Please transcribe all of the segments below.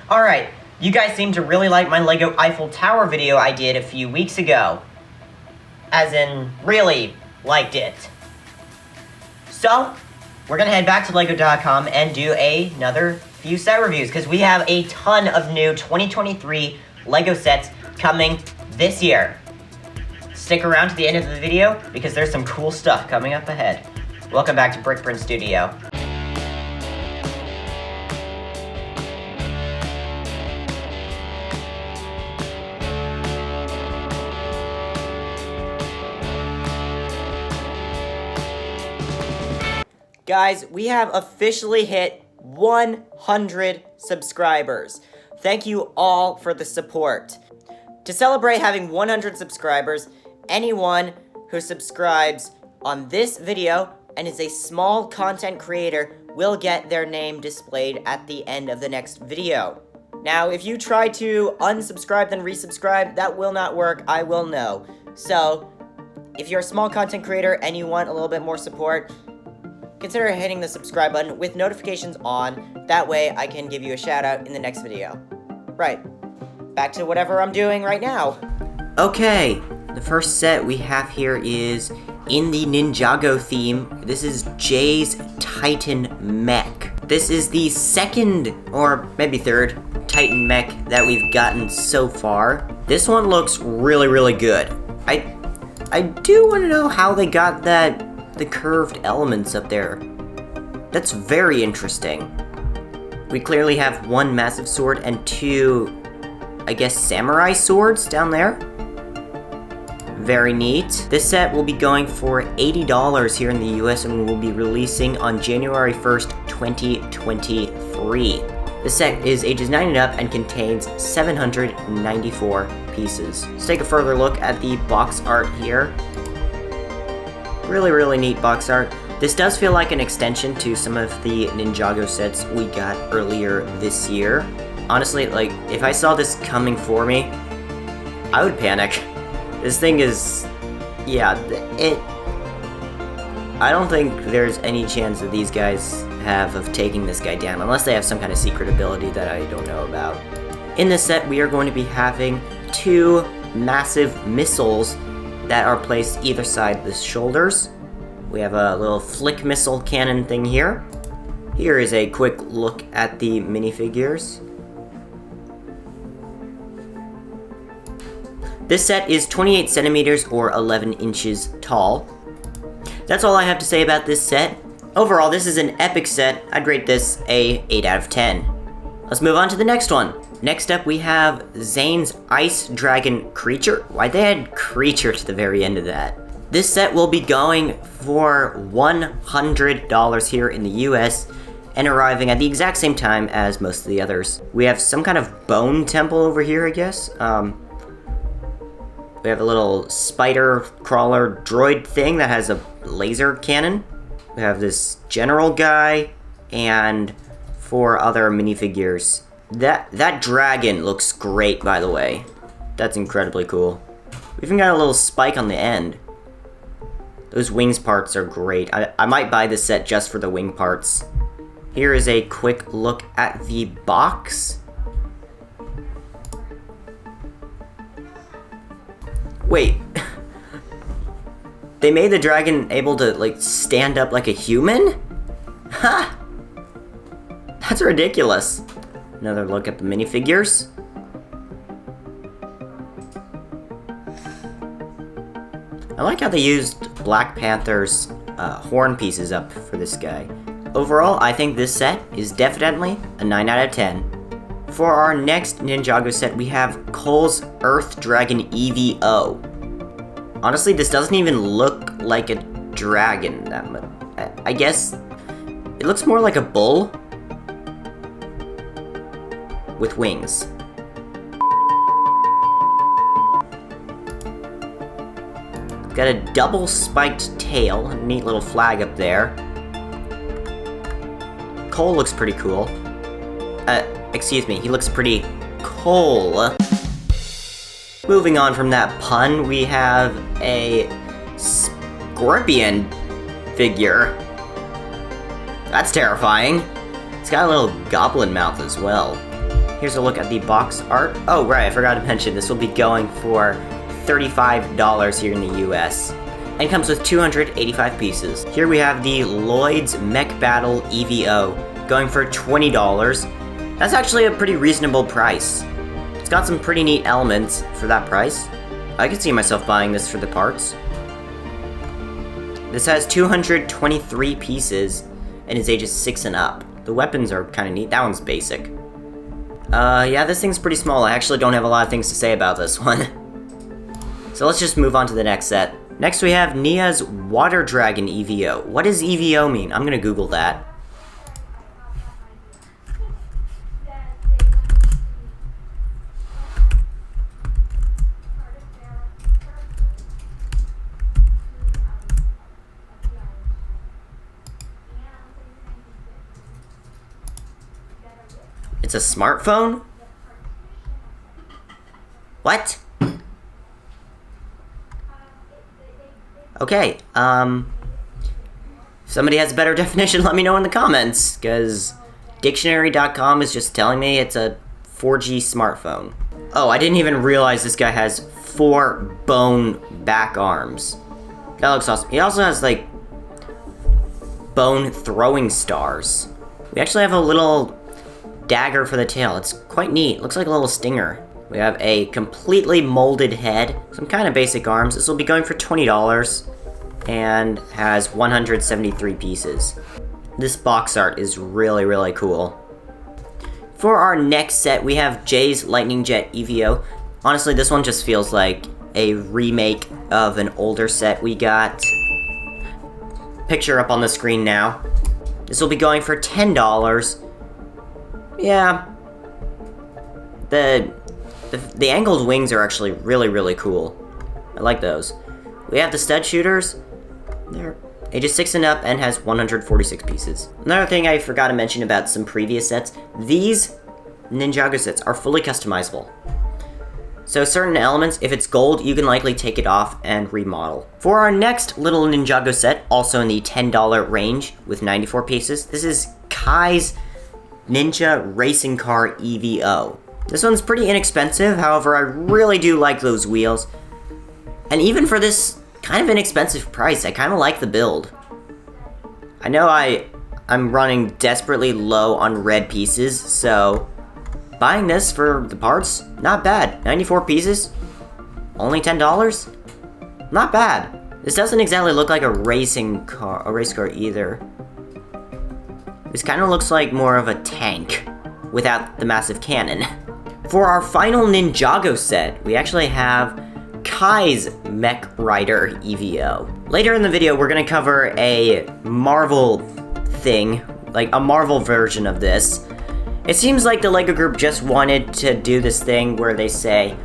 Alright, you guys seem to really like my Lego Eiffel Tower video I did a few weeks ago. As in, really liked it. So, we're gonna head back to Lego.com and do another few set reviews, because we have a ton of new 2023 Lego sets coming this year. Stick around to the end of the video, because there's some cool stuff coming up ahead. Welcome back to Printz Studio. Guys, we have officially hit 100 subscribers. Thank you all for the support. To celebrate having 100 subscribers, anyone who subscribes on this video and is a small content creator will get their name displayed at the end of the next video. Now, if you try to unsubscribe then resubscribe, that will not work, I will know. So, if you're a small content creator and you want a little bit more support, consider hitting the subscribe button with notifications on. That way I can give you a shout out in the next video. Right, back to whatever I'm doing right now. Okay, the first set we have here is in the Ninjago theme. This is Jay's Titan Mech. This is the second, or maybe third, Titan Mech that we've gotten so far. This one looks really, really good. I do want to know how they got the curved elements up there. That's very interesting. We clearly have one massive sword and two, I guess, samurai swords down there. Very neat. This set will be going for $80 here in the US and will be releasing on January 1st, 2023. This set is ages 9 and up and contains 794 pieces. Let's take a further look at the box art here. Really, really neat box art. This does feel like an extension to some of the Ninjago sets we got earlier this year. Honestly, like, if I saw this coming for me, I would panic. This thing is... yeah, I don't think there's any chance that these guys have of taking this guy down, unless they have some kind of secret ability that I don't know about. In this set, we are going to be having two massive missiles that are placed either side of the shoulders. We have a little flick missile cannon thing here. Here is a quick look at the minifigures. This set is 28 centimeters or 11 inches tall. That's all I have to say about this set. Overall, this is an epic set. I'd rate this a 8 out of 10. Let's move on to the next one. Next up, we have Zane's Ice Dragon Creature. Why'd they add creature to the very end of that? This set will be going for $100 here in the US and arriving at the exact same time as most of the others. We have some kind of bone temple over here, I guess. We have a little spider crawler droid thing that has a laser cannon. We have this general guy and 4 other minifigures. That dragon looks great, by the way. That's incredibly cool. We even got a little spike on the end. Those wings parts are great. I might buy this set just for the wing parts. Here is a quick look at the box. Wait. They made the dragon able to, like, stand up like a human? Ha! That's ridiculous. Another look at the minifigures. I like how they used Black Panther's horn pieces up for this guy. Overall, I think this set is definitely a 9 out of 10. For our next Ninjago set, we have Cole's Earth Dragon EVO. Honestly, this doesn't even look like a dragon that much. I guess it looks more like a bull with wings. Got a double spiked tail, a neat little flag up there. Cole looks pretty cool. Excuse me, he looks pretty cool. Moving on from that pun, we have a scorpion figure. That's terrifying. It's got a little goblin mouth as well. Here's a look at the box art. Oh, right, I forgot to mention, this will be going for $35 here in the US. And comes with 285 pieces. Here we have the Lloyd's Mech Battle EVO, going for $20. That's actually a pretty reasonable price. It's got some pretty neat elements for that price. I could see myself buying this for the parts. This has 223 pieces, and is ages 6 and up. The weapons are kind of neat. That one's basic. Yeah, this thing's pretty small. I actually don't have a lot of things to say about this one. So let's just move on to the next set. Next we have Nia's Water Dragon EVO. What does EVO mean? I'm gonna Google that. It's a smartphone? What? Okay, if somebody has a better definition, let me know in the comments, because dictionary.com is just telling me it's a 4G smartphone. Oh, I didn't even realize this guy has 4 bone back arms. That looks awesome. He also has, like, bone throwing stars. We actually have a little dagger for the tail. It's quite neat. Looks like a little stinger. We have a completely molded head, some kind of basic arms. This will be going for $20 and has 173 pieces. This box art is really, really cool. For our next set, we have Jay's Lightning Jet EVO. Honestly, this one just feels like a remake of an older set we got. Picture up on the screen now. This will be going for $10. Yeah. The angled wings are actually really, really cool. I like those. We have the stud shooters. They're ages 6 and up and has 146 pieces. Another thing I forgot to mention about some previous sets, these Ninjago sets are fully customizable. So certain elements, if it's gold, you can likely take it off and remodel. For our next little Ninjago set, also in the $10 range with 94 pieces, this is Kai's Ninja Racing Car EVO. This one's pretty inexpensive, however, I really do like those wheels. And even for this kind of inexpensive price, I kind of like the build. I know I'm running desperately low on red pieces, so buying this for the parts, not bad. 94 pieces, only $10? Not bad. This doesn't exactly look like a race car either. This kind of looks like more of a tank without the massive cannon. For our final Ninjago set, we actually have Kai's Mech Rider EVO. Later in the video, we're gonna cover a Marvel thing, like a Marvel version of this. It seems like the LEGO Group just wanted to do this thing where they say,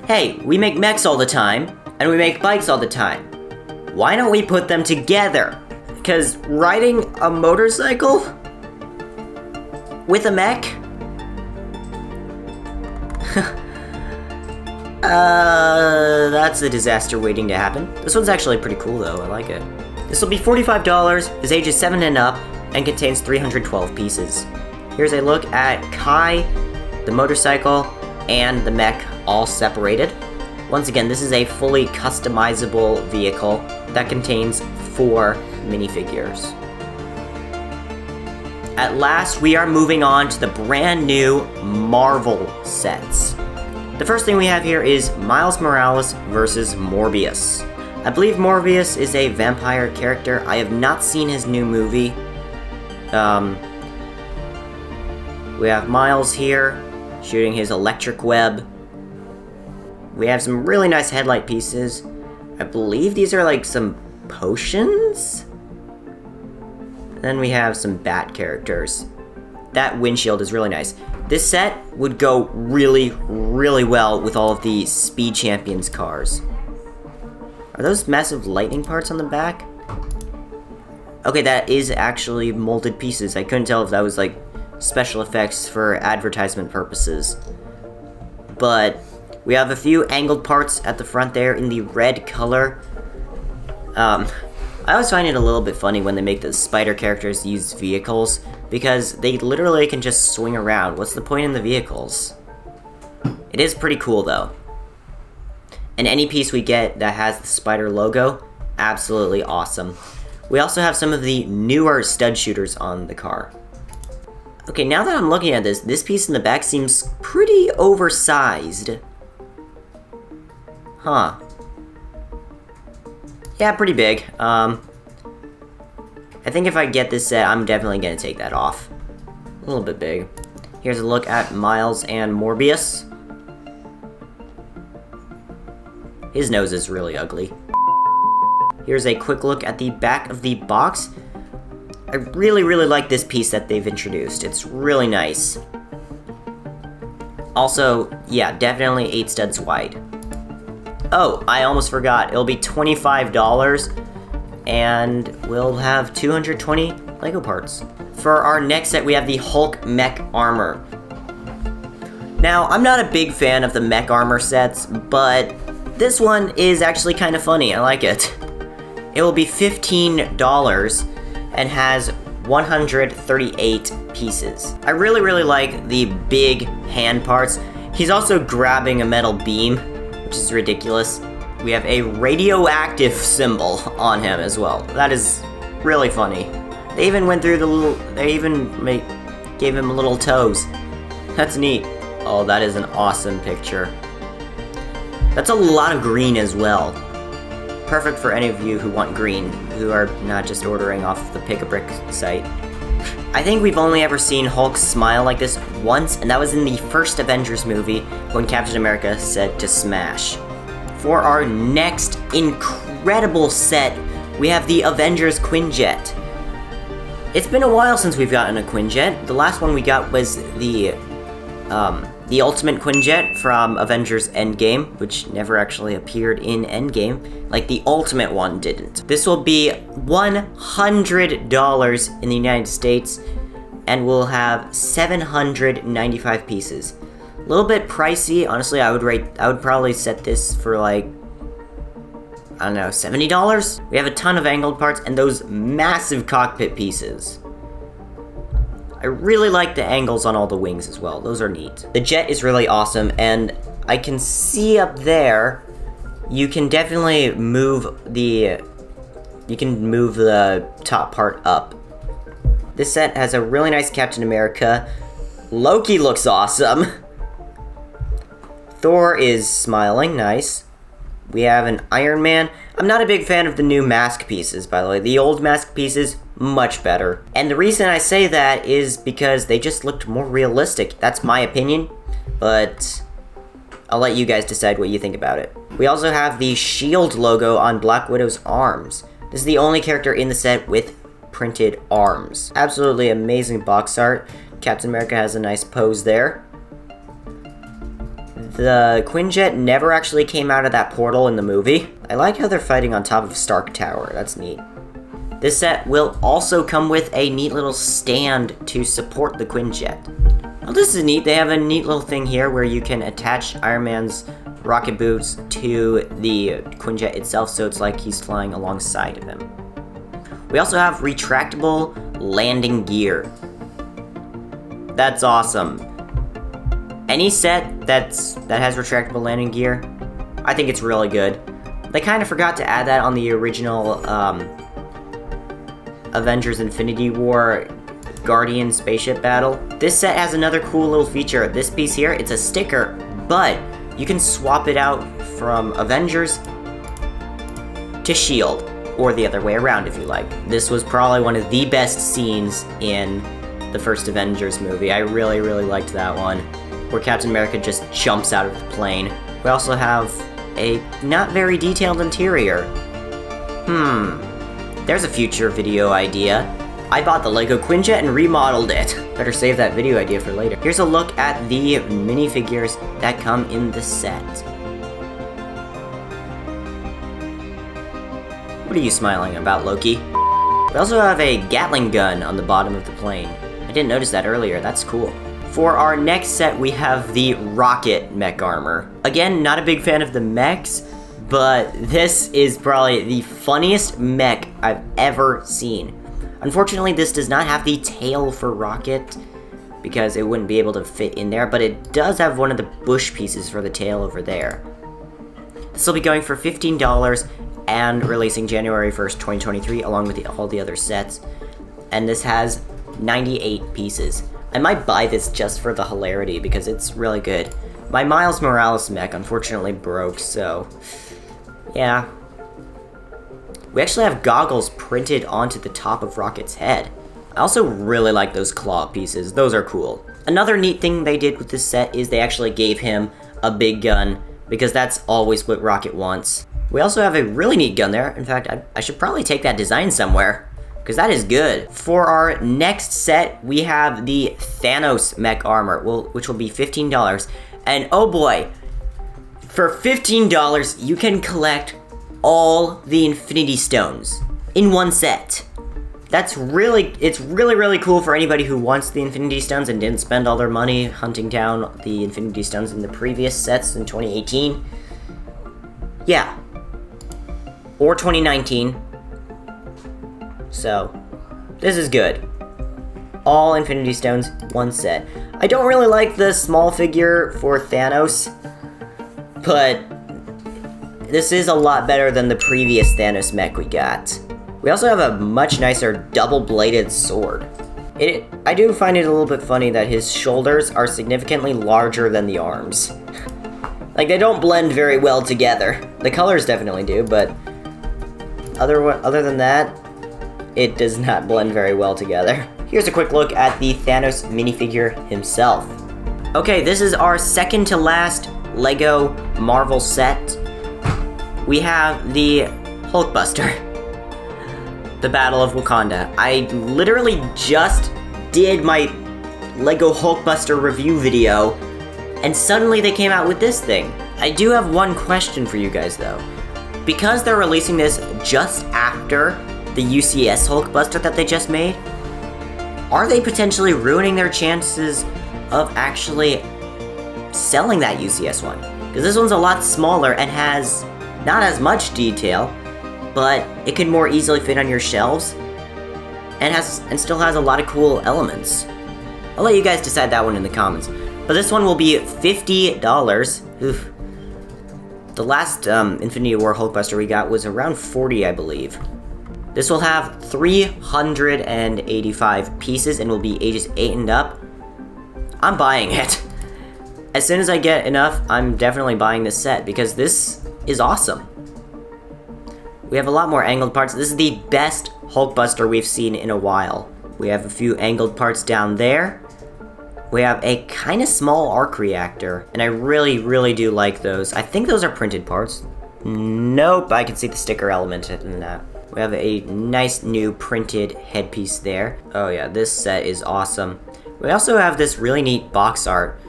hey, we make mechs all the time, and we make bikes all the time. Why don't we put them together? Because riding a motorcycle with a mech? That's a disaster waiting to happen. This one's actually pretty cool though, I like it. This will be $45, is ages 7 and up, and contains 312 pieces. Here's a look at Kai, the motorcycle, and the mech all separated. Once again, this is a fully customizable vehicle that contains 4 minifigures. At last, we are moving on to the brand new Marvel sets. The first thing we have here is Miles Morales versus Morbius. I believe Morbius is a vampire character. I have not seen his new movie. We have Miles here, shooting his electric web. We have some really nice headlight pieces. I believe these are like some potions? Then we have some bat characters. That windshield is really nice. This set would go really, really well with all of the Speed Champions cars. Are those massive lightning parts on the back? Okay, that is actually molded pieces. I couldn't tell if that was like special effects for advertisement purposes. But we have a few angled parts at the front there in the red color. I always find it a little bit funny when they make the spider characters use vehicles. because they literally can just swing around. What's the point in the vehicles? It is pretty cool though. And any piece we get that has the spider logo, absolutely awesome. We also have some of the newer stud shooters on the car. Okay, now that I'm looking at this piece in the back seems pretty oversized. Huh. Yeah, pretty big. I think if I get this set, I'm definitely gonna take that off. A little bit big. Here's a look at Miles and Morbius. His nose is really ugly. Here's a quick look at the back of the box. I really like this piece that they've introduced. It's really nice. Also, yeah, definitely 8 studs wide. Oh, I almost forgot. It'll be $25, and we'll have 220 Lego parts. For our next set, we have the Hulk mech armor. Now, I'm not a big fan of the mech armor sets, but this one is actually kind of funny. I like it. It will be $15 and has 138 pieces. I really like the big hand parts. He's also grabbing a metal beam, which is ridiculous. We have a radioactive symbol on him as well. That is really funny. They even went through the little, gave him little toes. That's neat. Oh, that is an awesome picture. That's a lot of green as well. Perfect for any of you who want green, who are not just ordering off the Pick-a-Brick site. I think we've only ever seen Hulk smile like this once, and that was in the first Avengers movie when Captain America said to smash. For our next incredible set, we have the Avengers Quinjet. It's been a while since we've gotten a Quinjet. The last one we got was the Ultimate Quinjet from Avengers Endgame, which never actually appeared in Endgame, like the Ultimate one didn't. This will be $100 in the United States, and will have 795 pieces. A little bit pricey, honestly. I would probably set this for like, I don't know, $70? We have a ton of angled parts and those massive cockpit pieces. I really like the angles on all the wings as well. Those are neat. The jet is really awesome, and I can see up there, you can definitely move the top part up. This set has a really nice Captain America. Loki looks awesome. Thor is smiling, nice. We have an Iron Man. I'm not a big fan of the new mask pieces, by the way. The old mask pieces, much better. And the reason I say that is because they just looked more realistic. That's my opinion, but I'll let you guys decide what you think about it. We also have the SHIELD logo on Black Widow's arms. This is the only character in the set with printed arms. Absolutely amazing box art. Captain America has a nice pose there. The Quinjet never actually came out of that portal in the movie. I like how they're fighting on top of Stark Tower. That's neat. This set will also come with a neat little stand to support the Quinjet. Well, this is neat. They have a neat little thing here where you can attach Iron Man's rocket boots to the Quinjet itself, so it's like he's flying alongside of him. We also have retractable landing gear. That's awesome. Any set that has retractable landing gear, I think it's really good. They kind of forgot to add that on the original Avengers Infinity War Guardian spaceship battle. This set has another cool little feature. This piece here, it's a sticker, but you can swap it out from Avengers to SHIELD, or the other way around if you like. This was probably one of the best scenes in the first Avengers movie. I really liked that one, where Captain America just jumps out of the plane. We also have a not very detailed interior. There's a future video idea. I bought the Lego Quinjet and remodeled it. Better save that video idea for later. Here's a look at the minifigures that come in the set. What are you smiling about, Loki? We also have a Gatling gun on the bottom of the plane. I didn't notice that earlier. That's cool. For our next set, we have the Rocket mech armor. Again, not a big fan of the mechs, but this is probably the funniest mech I've ever seen. Unfortunately, this does not have the tail for Rocket, because it wouldn't be able to fit in there, but it does have one of the bush pieces for the tail over there. This will be going for $15 and releasing January 1st, 2023, along with all the other sets. And this has 98 pieces. I might buy this just for the hilarity because it's really good. My Miles Morales mech unfortunately broke, so yeah. We actually have goggles printed onto the top of Rocket's head. I also really like those claw pieces. Those are cool. Another neat thing they did with this set is they actually gave him a big gun, because that's always what Rocket wants. We also have a really neat gun there. In fact, I should probably take that design somewhere, because that is good. For our next set, we have the Thanos mech armor, which will be $15. And oh boy, for $15, you can collect all the Infinity Stones in one set. It's really cool for anybody who wants the Infinity Stones and didn't spend all their money hunting down the Infinity Stones in the previous sets in 2018. Yeah. Or 2019. So, this is good. All Infinity Stones, one set. I don't really like the small figure for Thanos, but this is a lot better than the previous Thanos mech we got. We also have a much nicer double-bladed sword. I do find it a little bit funny that his shoulders are significantly larger than the arms. Like, they don't blend very well together. The colors definitely do, but other than that, it does not blend very well together. Here's a quick look at the Thanos minifigure himself. Okay, this is our second to last LEGO Marvel set. We have the Hulkbuster. The Battle of Wakanda. I literally just did my LEGO Hulkbuster review video, and suddenly they came out with this thing. I do have one question for you guys though. Because they're releasing this just after the UCS Hulkbuster that they just made, are they potentially ruining their chances of actually selling that UCS one? Because this one's a lot smaller and has not as much detail, but it can more easily fit on your shelves, and still has a lot of cool elements. I'll let you guys decide that one in the comments. But this one will be $50. Oof. The last Infinity War Hulkbuster we got was around $40, I believe. This will have 385 pieces and will be ages 8 and up. I'm buying it. As soon as I get enough, I'm definitely buying this set because this is awesome. We have a lot more angled parts. This is the best Hulkbuster we've seen in a while. We have a few angled parts down there. We have a kind of small arc reactor, and I really do like those. I think those are printed parts. Nope, I can see the sticker element in that. We have a nice new printed headpiece there. Oh yeah, this set is awesome. We also have this really neat box art,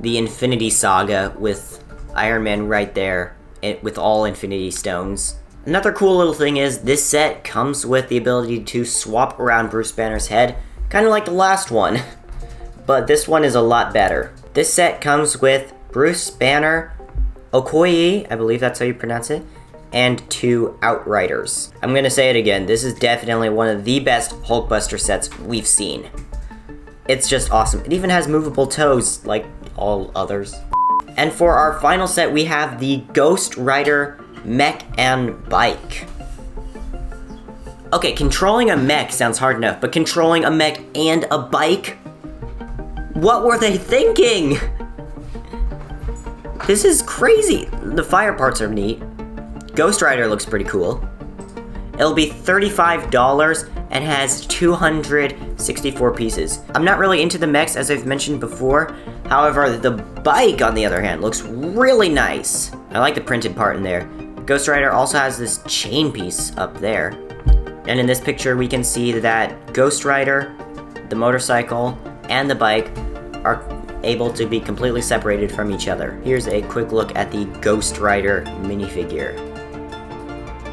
the Infinity Saga with Iron Man right there, with all Infinity Stones. Another cool little thing is this set comes with the ability to swap around Bruce Banner's head, kind of like the last one, but this one is a lot better. This set comes with Bruce Banner, Okoye, I believe that's how you pronounce it, and 2 Outriders. I'm gonna say it again, this is definitely one of the best Hulkbuster sets we've seen. It's just awesome. It even has movable toes, like all others. And for our final set, we have the Ghost Rider mech and bike. Okay, controlling a mech sounds hard enough, but controlling a mech and a bike? What were they thinking? This is crazy. The fire parts are neat. Ghost Rider looks pretty cool. It'll be $35 and has 264 pieces. I'm not really into the mechs, as I've mentioned before. However, the bike, on the other hand, looks really nice. I like the printed part in there. Ghost Rider also has this chain piece up there. And in this picture, we can see that Ghost Rider, the motorcycle, and the bike are able to be completely separated from each other. Here's a quick look at the Ghost Rider minifigure.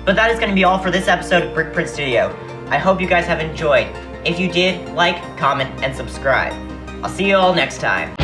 But that is going to be all for this episode of Brick Print Studio. I hope you guys have enjoyed. If you did, like, comment, and subscribe. I'll see you all next time.